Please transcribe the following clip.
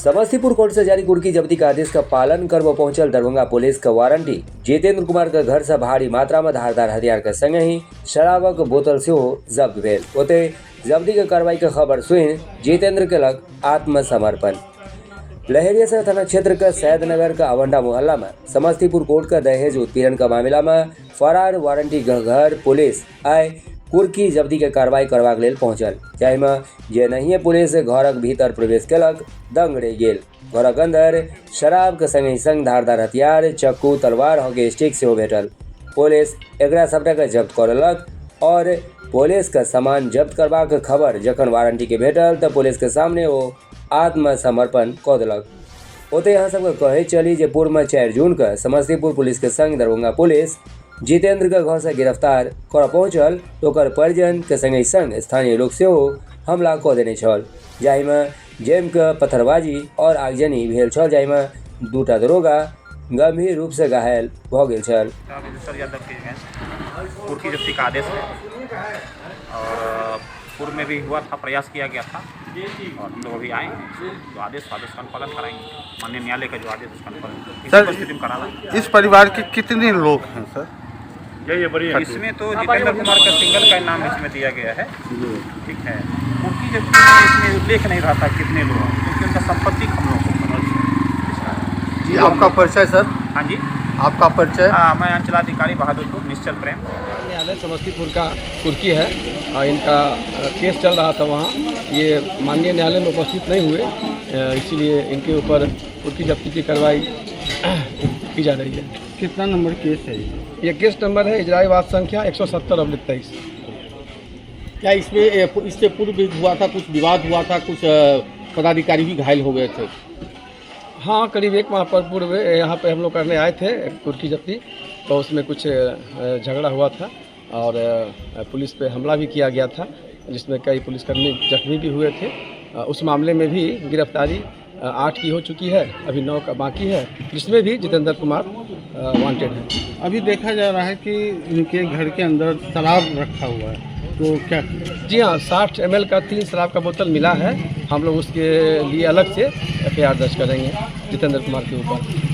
Samastipur court से जारी कुर्की जब्ती का आदेश का पालन कर वो पहुंचल दरभंगा पुलिस का वारंटी जितेंद्र कुमार के घर से भारी मात्रा में धारदार हथियार के संग ही शराबक बोतल से जब्त भेल ओते जब्ती के कार्रवाई के खबर सुन जितेंद्र के लग आत्मसमर्पण। लहेरिया थाना क्षेत्र के सैदनगर का अवंडा मोहल्ला में समस्तीपुर कोर्ट का दहेज उत्पीड़न का मामला में फरार वारंटी के घर पुलिस आए कुर्की जब्ती के कार्रवाई करवाक लेल पहुंचल, जाहिमे जे नहीं पुलिस घरक भीतर प्रवेश केलक दंग रहि गेल। घरक अंदर शराब के संगे संग धारदार हथियार, चक्कू, तलवार, हॉकी स्टिक सेहो भेटल। पुलिस एकरा सबटा के जब्त कर लेलक और पुलिस का सामान जब्त करबाक खबर जखन वारंटी के भेटल तऽ पुलिस के सामने वो आत्मसमर्पण कऽ देलक। ओते यहाँ सबके कहे चली जे पूर्व में 4 जून के समस्तीपुर पुलिस के संग दरभंगा पुलिस जितेंद्र के घर से गिरफ्तार कर पहुंचल तो ओकर परिजन के संगे संग स्थानीय लोग से हमला कऽ देने छल, जाहिमे जेम के पत्थरबाजी और आगजनी भेल छल, जाहिमे 2टा दरोगा गंभीर रूप से घायल भऽ गेल छल। कुर्की जब्ती का आदेश है और पूर्व में भी हुआ था, प्रयास किया गया था और हम लोग अभी आए तो आदेश का अनुपालन कराएंगे। माननीय न्यायालय का जो आदेश उसका अनुपालन स्थिति में कराना। इस परिवार के कितने लोग हैं सर? इसमें तो जितेंद्र कुमार का सिंगल का नाम इसमें दिया गया है, ठीक है। कुर्की जब्ती में इसमें उल्लेख नहीं रहा था कितने लोग हैं, क्योंकि उनका संपत्ति हम लोग को जी। आपका परिचय सर? हाँ जी, आपका परिचय? मैं अंचलाधिकारी बहादुरपुर निश्चल प्रेम। न्यायालय समस्तीपुर का कुर्की है और इनका केस चल रहा था वहाँ, ये माननीय न्यायालय में उपस्थित नहीं हुए, इसीलिए इनके ऊपर कुर्की जब्ती की कार्रवाई की जा रही है। कितना नंबर केस है ये केस नंबर है इजराई वाद संख्या 170/23। क्या इससे पूर्व भी हुआ था, कुछ विवाद हुआ था, कुछ पदाधिकारी भी घायल हो गए थे? हाँ, करीब 1 माह पर पूर्व यहाँ पे हम लोग करने आए थे कुर्की जब्ती, तो उसमें कुछ झगड़ा हुआ था और पुलिस पे हमला भी किया गया था, जिसमें कई पुलिसकर्मी जख्मी भी हुए थे। उस मामले में भी गिरफ्तारी 8 की हो चुकी है, अभी 9 का बाकी है, जिसमें भी जितेंद्र कुमार वांटेड है। अभी देखा जा रहा है कि इनके घर के अंदर शराब रखा हुआ है, तो क्या? जी हाँ, 60 ml का 3 शराब का बोतल मिला है। हम लोग उसके लिए अलग से FIR दर्ज करेंगे जितेंद्र कुमार के ऊपर।